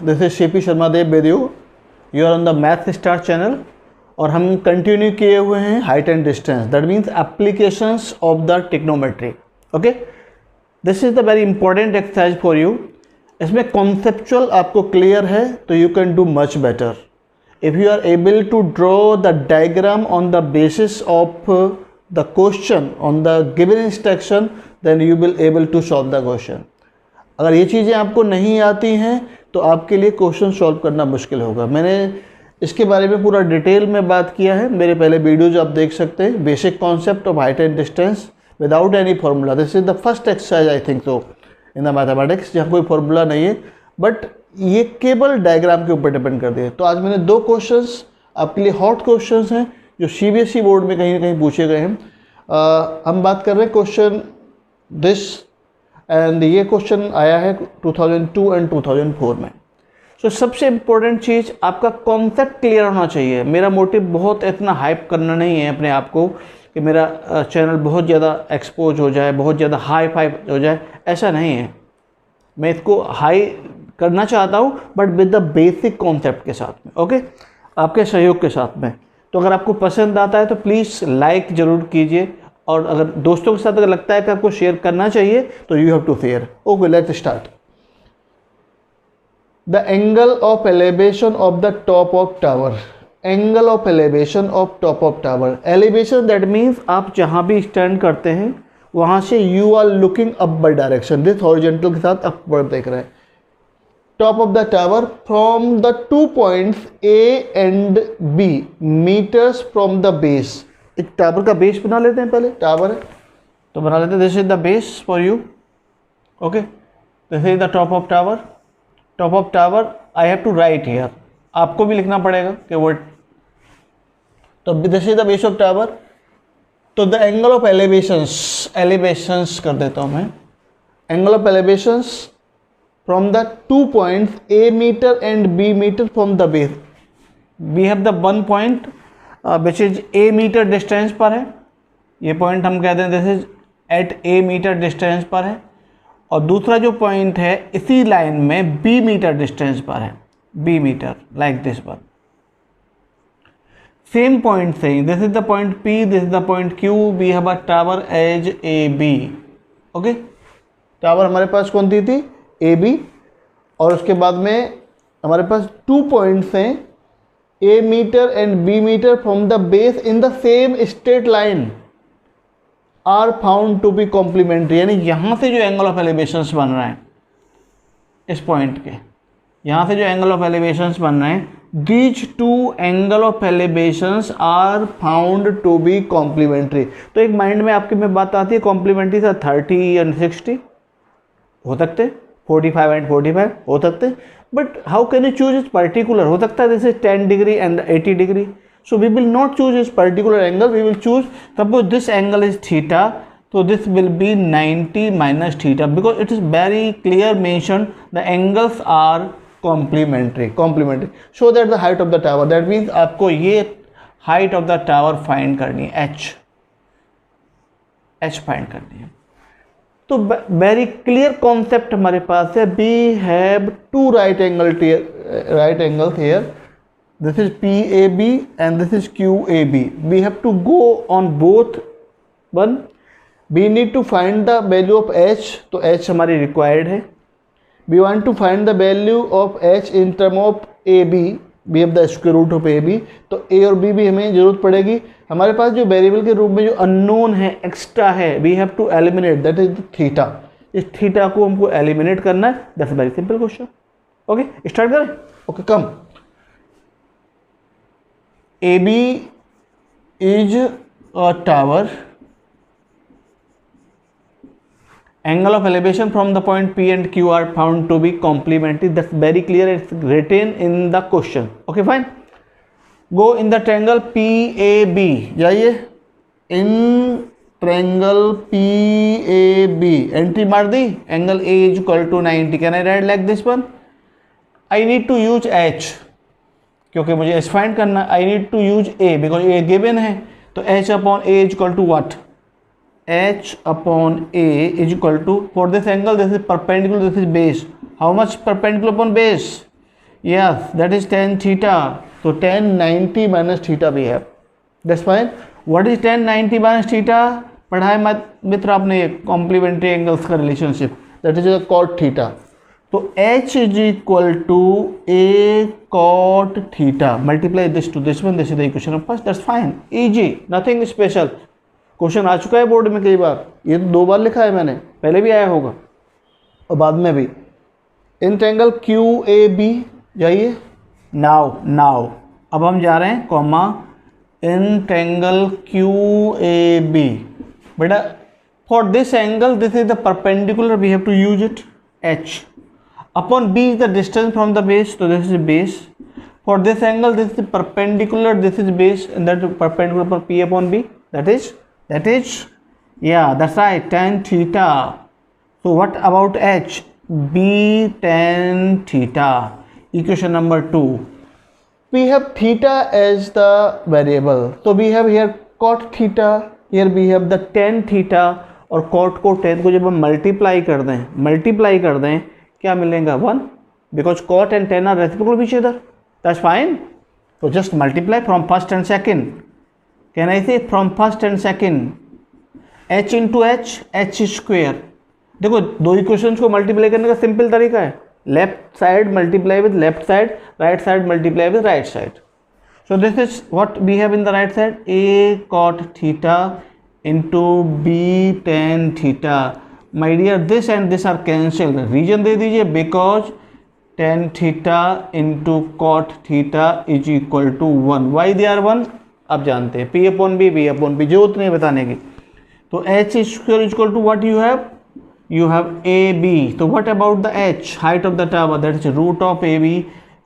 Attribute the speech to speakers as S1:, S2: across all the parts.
S1: This is Shipi Sharma Dev with you. You are on the math star channel और हम continue किए हुए हैं height and distance, that means applications of the trigonometry. Okay, this is the very important exercise for you. इसमें conceptual आपको clear है तो you can do much better. If you are able to draw the diagram on the basis of the question on the given instruction, then you will able to solve the question. अगर ये चीज़ें आपको नहीं आती हैं तो आपके लिए क्वेश्चन सॉल्व करना मुश्किल होगा. मैंने इसके बारे में पूरा डिटेल में बात किया है, मेरे पहले वीडियोज आप देख सकते हैं. Basic concept of height and distance without any formula. This is the first exercise I think so in the mathematics जहाँ कोई फार्मूला नहीं है, बट ये केवल डायग्राम के ऊपर डिपेंड करती है. तो आज मैंने 2 क्वेश्चंस आपके लिए हॉट क्वेश्चंस हैं जो CBSE बोर्ड में कहीं ना कहीं पूछे गए हैं. हम बात कर रहे हैं क्वेश्चन दिस, एंड ये क्वेश्चन आया है 2002 एंड 2004 में. सो सबसे इम्पोर्टेंट चीज़ आपका कॉन्सेप्ट क्लियर होना चाहिए. मेरा मोटिव बहुत इतना हाइप करना नहीं है अपने आप को कि मेरा चैनल बहुत ज़्यादा एक्सपोज हो जाए, बहुत ज़्यादा हाई फाई हो जाए, ऐसा नहीं है. मैं इसको हाई करना चाहता हूँ but with the basic concept के साथ में. ओके, आपके सहयोग के साथ में. तो अगर आपको पसंद आता है तो प्लीज़ लाइक ज़रूर कीजिए, और अगर दोस्तों के साथ अगर लगता है कि आपको शेयर करना चाहिए तो you have to share. Okay, let's start. The angle of elevation of the top of tower. Angle of elevation of top of tower. Elevation that means आप जहाँ भी स्टैंड करते हैं वहाँ से you are looking upward direction. This horizontal के साथ upward देख रहे हैं. Top of the tower from the 2 points A and B meters from the base. एक टावर का बेस बना लेते हैं. पहले टावर है तो बना लेते हैं. This is the base for you. Okay, this is the top of tower. Top of tower I have to write here. आपको भी लिखना पड़ेगा कि वो. तो this is the base of tower. तो द एंगल ऑफ एलिवेशंस कर देता हूँ मैं. Angle of elevations from the 2 points A meter and B meter from the base. We have the 1 point which is A meter distance पर है. ये point हम कहते हैं this is at A meter distance पर है, और दूसरा जो पॉइंट है इसी लाइन में B मीटर डिस्टेंस पर है. B metre like this one. Same point से this is the point P, this is the point Q. We have a tower as AB. Okay, tower हमारे पास कौन दी थी? AB. और उसके बाद में हमारे पास 2 पॉइंट्स हैं A meter and B meter from the base in the same straight line are found to be complementary. यानी यहाँ से जो एंगल ऑफ एलिवेशंस बन रहे हैं इस पॉइंट के, यहाँ से जो एंगल ऑफ एलिवेशंस बन रहे हैं, these 2 angle of elevations are found to be complementary. तो एक माइंड में आपके में बात आती है कॉम्प्लीमेंट्री था 30 एंड 60 हो सकते, 45 एंड 45 हो सकते, but how can you choose इस पर्टिकुलर? हो सकता है this is 10 degree and 80 degree. So we will not choose this particular angle, we will choose, suppose this angle is theta, so this will be 90 minus theta, because it is very clear mentioned the angles are complementary. Show that the height of the tower, that means आपको ये height of the tower find करनी है, h find करनी है. तो very clear concept हमारे पास है. we have 2 right angles here. This is PAB and this is QAB. We have to go on both. One, we need to find the value of H. तो H हमारी required है. We want to find the value of H in term of AB. We have the square root of AB. तो A और B भी हमें जरूरत पड़ेगी. हमारे पास जो वेरिएबल के रूप में जो अननोन है, एक्स्ट्रा है, we have to eliminate. That is theta. इस थीटा को हमको एलिमिनेट करना है. That's a very simple question. Okay, start करें. Okay, come. AB is a tower. Angle of elevation from the point P and Q are found to be complementary. That's very clear. It's written in the question. Okay, fine. Go in the triangle PAB. जाइए in triangle PAB. Entry मार दी. Angle A is equal to 90. Can I write like this one? I need to use H. क्योंकि मुझे H find करना. I need to use A because A given है. तो H upon A is equal to what? h upon A is equal to, for this angle this is perpendicular, this is base. How much perpendicular upon base? Yes, that is tan theta. So tan 90 minus theta we have. That's fine. What is tan 90 minus theta? पढ़ा है मित्र आपने ये complementary angles का relationship, that is cot theta. तो h is equal to a cot theta. Multiply this to this one, this is the equation of first. That's fine, easy, nothing special. Question आ चुका है board में कई बार, ये तो 2 बार लिखा है मैंने, पहले भी आया होगा और बाद में भी. In triangle Q A B जाइए. नाउ अब हम जा रहे हैं comma in triangle Q A B. बेटा for this angle this is the perpendicular, we have to use it. h upon b is the distance from the base, so this is base. For this angle this is perpendicular, this is base, and that perpendicular for p upon b, that is yeah, that's right, tan theta. So what about h? B tan theta. Equation number 2. We have theta as the variable, so we have here cot theta, here we have the tan theta. और cot को tan को जब हम multiply कर दें क्या मिलेगा? 1, because cot and tan are reciprocal of each other. That's fine. So just multiply from first and second. Can I say from first and second? h into h square. देखो 2 equations को multiply करने का simple तरीका है, left side multiply with left side, right side multiply with right side. So this is what we have in the right side, a cot theta into b tan theta. My dear this and this are cancelled. Reason दे दीजिए, because tan theta into cot theta is equal to 1. Why they are 1 आप जानते हैं, p upon b, b upon b, जरूरत नहीं बताने की. तो h square is equal to what you have AB. So what about the h, height of the tower, that is root of AB.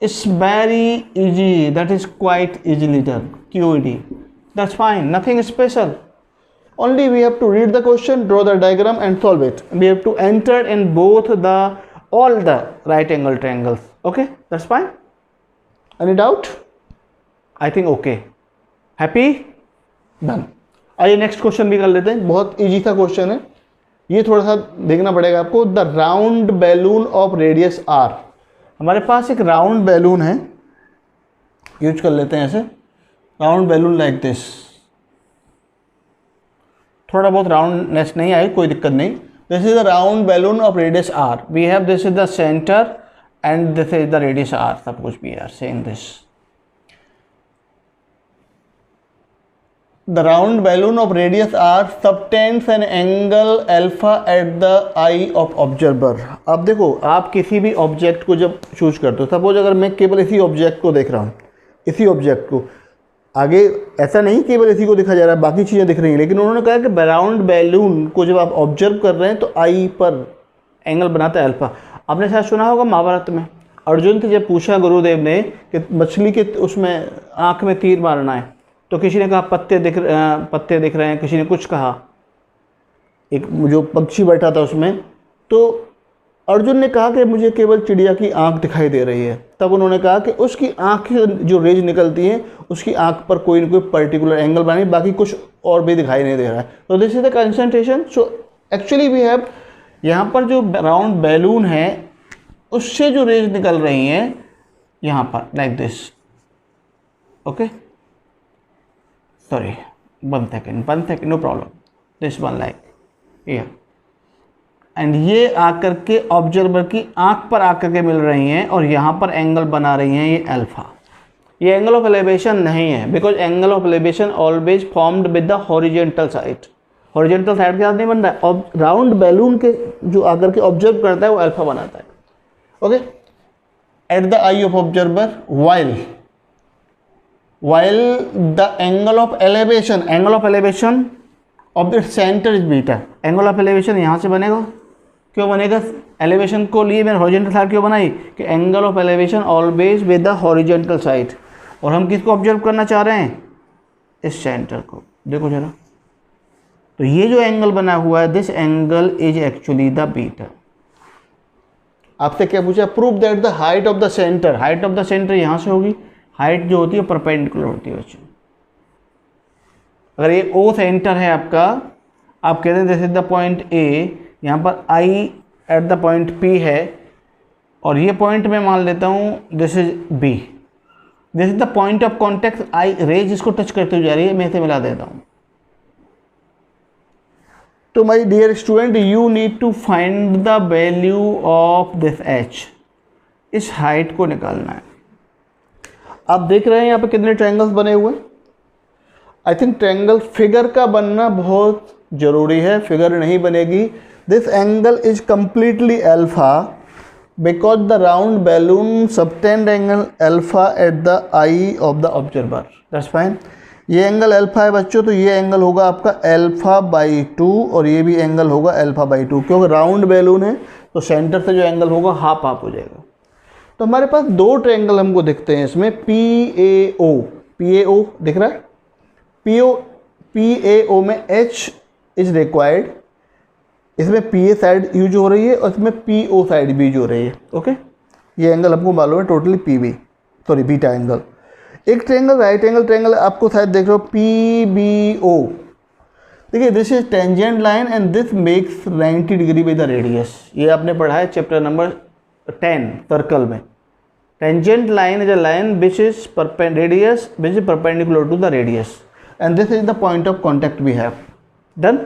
S1: It's very easy, that is quite easily done, QED. That's fine, nothing special. Only we have to read the question, draw the diagram and solve it. We have to enter in all the right angle triangles. Okay, that's fine. Any doubt? I think okay. Happy? Done. आइए next question भी कर लेते हैं, बहुत easy सा question है ये, थोड़ा सा देखना पड़ेगा आपको. The round balloon of radius r. हमारे पास एक राउंड बैलून है, यूज कर लेते हैं ऐसे. Round balloon like this. थोड़ा बहुत राउंडनेस नहीं आई, कोई दिक्कत नहीं. This is the round balloon of radius r. We have this is the center and this is the radius r. सब कुछ भी are saying this. The round balloon of radius r subtends an angle alpha at the eye of observer. अब देखो, आप किसी भी object को जब चूज करते हो, सपोज अगर मैं केवल इसी ऑब्जेक्ट को देख रहा हूँ, इसी ऑब्जेक्ट को, आगे ऐसा नहीं केवल इसी को दिखा जा रहा है, बाकी चीज़ें दिख रही हैं, लेकिन उन्होंने कहा कि राउंड बैलून को जब आप ऑब्जर्व कर रहे हैं तो आई पर एंगल बनाता है अल्फा. आपने शायद सुना होगा महाभारत में, अर्जुन से जब पूछा गुरुदेव ने कि मछली के उसमें आँख में तीर मारना है, तो किसी ने कहा पत्ते दिख रहे हैं, किसी ने कुछ कहा, एक जो पक्षी बैठा था उसमें, तो अर्जुन ने कहा कि मुझे केवल चिड़िया की आंख दिखाई दे रही है. तब उन्होंने कहा कि उसकी आंख जो रेज निकलती है उसकी आंख पर कोई ना कोई पर्टिकुलर एंगल बनाए, बाकी कुछ और भी दिखाई नहीं दे रहा है. तो this is the concentration. So actually we have यहाँ पर जो राउंड बैलून है उससे जो रेज निकल रही हैं यहाँ पर like this. Okay, sorry, 1 second, no problem. This one like here, and ये आकर के ऑब्जर्वर की आंख पर आकर के मिल रही हैं और यहाँ पर एंगल बना रही हैं ये अल्फा. ये एंगल ऑफ एलिवेशन नहीं है, because angle of elevation always formed with the horizontal side. Horizontal side के साथ नहीं बन रहा है. राउंड बैलून के जो आकर के ऑब्जर्व करता है वो अल्फा बनाता है. Okay, at the I of observer while the angle of elevation of the center is beta. angle of elevation यहाँ से बनेगा. क्यों बनेगा? elevation को लिए मैंने horizontal side क्यों बनाई कि angle of elevation always with the horizontal side. और हम किसको ऑब्जर्व करना चाह रहे हैं? इस सेंटर को. देखो जरा, तो ये जो एंगल बना हुआ है, this angle is actually the beta. आपसे क्या पूछा? Prove that the height of the centre. Height of the centre यहाँ से होगी, हाइट जो होती है परपेंडिकुलर होती है बच्चों. अगर ये ओ सेंटर है आपका, आप कहते हैं this is the point A, यहाँ पर I at the point P है, और ये पॉइंट मैं मान लेता हूँ this is B, this is the point of contact, I raise इसको टच करते हुए जा रही है, मैं इसे मिला देता हूँ। तो my dear student, you need to find the value of this H, इस हाइट को निकालना है। आप देख रहे हैं यहाँ पे कितने ट्रायंगल्स बने हुए। आई थिंक ट्रायंगल फिगर का बनना बहुत ज़रूरी है, फिगर नहीं बनेगी। This angle is completely alpha because the round balloon subtend angle alpha at the I of the observer, that's fine. ये एंगल अल्फा है बच्चों, तो ये एंगल होगा आपका अल्फा बाई 2 और ये भी एंगल होगा अल्फा बाई 2, क्योंकि राउंड बैलून है तो सेंटर से जो एंगल होगा हाफ हाफ हो जाएगा। तो हमारे पास दो ट्रायंगल हमको दिखते हैं इसमें, पी ए ओ दिख रहा है, पी ए ओ में H इज रिक्वायर्ड, इसमें पी ए साइड यूज हो रही है और इसमें पी ओ साइड भी यूज हो रही है। ओके, ये एंगल हमको मालूम है टोटली बीटा एंगल। एक ट्रायंगल राइट एंगल ट्रायंगल आपको शायद देख रहे हो पी बी ओ, देखिए this is tangent line and this makes 90 degree with the radius. ये आपने पढ़ा है चैप्टर नंबर 10 सर्कल में। Tangent line is a line which is radius which is perpendicular to the radius and this is the point of contact we have done.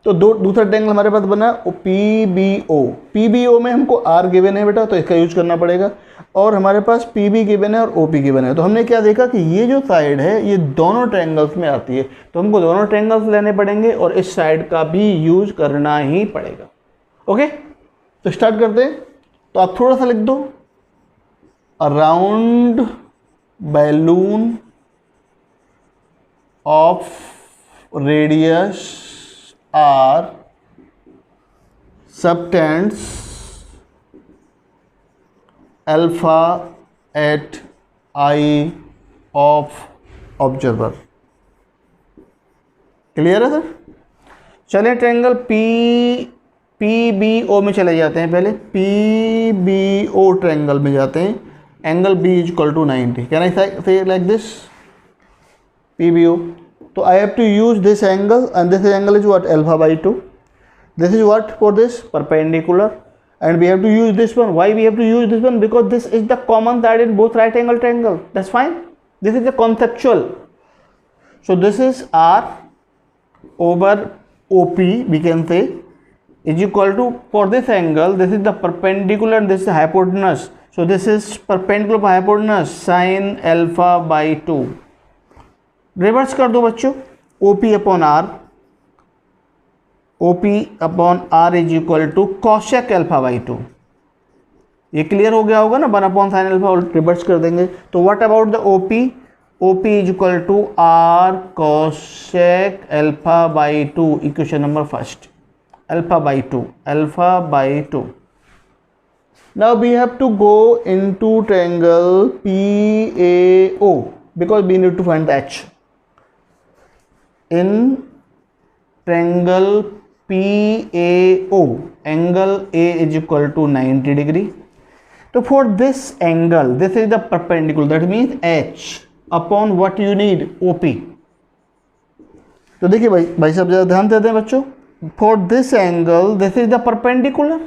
S1: तो दूसरा triangle हमारे पास बना P B ओ में हमको आर गिवन है बेटा, तो इसका यूज करना पड़ेगा, और हमारे पास पी बी गिवन है और ओ पी गिवन है। तो हमने क्या देखा कि ये जो साइड है ये दोनों ट्रायंगल्स में आती है, तो हमको दोनों ट्रायंगल्स लेने पड़ेंगे और इस साइड का भी यूज करना ही पड़ेगा। ओके, तो स्टार्ट करते हैं। तो आप थोड़ा सा लिख दो, अ round balloon of radius R subtends alpha at eye of observer। Clear है सर? चलिए ट्रायंगल पी बी ओ में चले जाते हैं। पहले पी बी ओ ट्रायंगल में जाते हैं। Angle B is equal to 90। Can I say like this P B O? So I have to use this angle and this angle is what, alpha by 2. This is what for this perpendicular, and we have to use this one. Why we have to use this one? Because this is the common side in both right angle triangle. That's fine. This is the conceptual. So this is R over OP, we can say, is equal to, for this angle this is the perpendicular and this is the hypotenuse. So this is perpendicular by hypotenuse sin alpha by 2. Reverse कर दो बच्चों, OP upon R is equal to cosec alpha by 2। ये clear हो गया होगा ना, 1 upon sine alpha, reverse कर देंगे। तो what about the OP is equal to R cosec alpha by 2, equation number first, alpha by 2। Now we have to go into triangle PAO because we need to find the H. In triangle PAO, angle A is equal to 90 degree. So for this angle, this is the perpendicular, that means H upon what you need, OP. तो देखिए भाई साहब ज़रा ध्यान देते हैं बच्चों। For this angle, this is the perpendicular,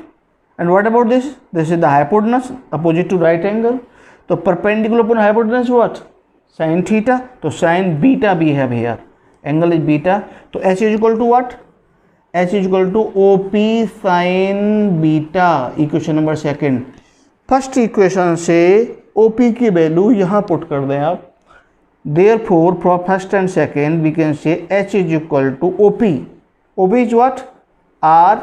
S1: and what about this? This is the hypotenuse opposite to right angle. तो perpendicular upon hypotenuse what? Sin theta. तो sin beta भी है भैया, एंगल इज बीटा। तो H is equal to what? H is equal to OP sin beta, equation number second. First equation से OP की value यहाँ put कर दें आप। Therefore for first and second we can say H is equal to OP is what? R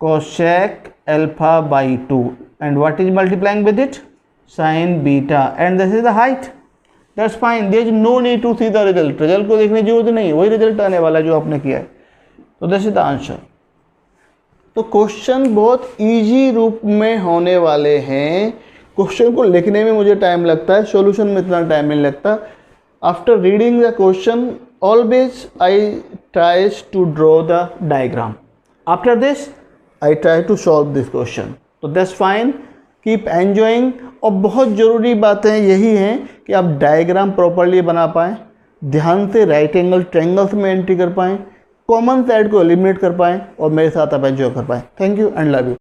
S1: cosec alpha by 2, and what is multiplying with it? Sin beta, and this is the height. That's fine. There is no need to see the result. Result को देखने की जरूरत नहीं, वही result आने वाला जो आपने किया है। तो दिस इज द आंसर। तो क्वेश्चन बहुत इजी रूप में होने वाले हैं। क्वेश्चन को लिखने में मुझे टाइम लगता है, सॉल्यूशन में इतना टाइम नहीं लगता। After reading the question always I tries to draw the diagram. After this I try to solve this question. तो दैट्स फाइन, कीप एंजॉइंग। और बहुत ज़रूरी बातें यही हैं कि आप डायग्राम प्रॉपरली बना पाएँ, ध्यान से राइट एंगल ट्रायंगल्स में एंट्री कर पाएँ, कॉमन साइड को एलिमिनेट कर पाएँ और मेरे साथ आप एंजॉय कर पाएँ। Thank you and love you.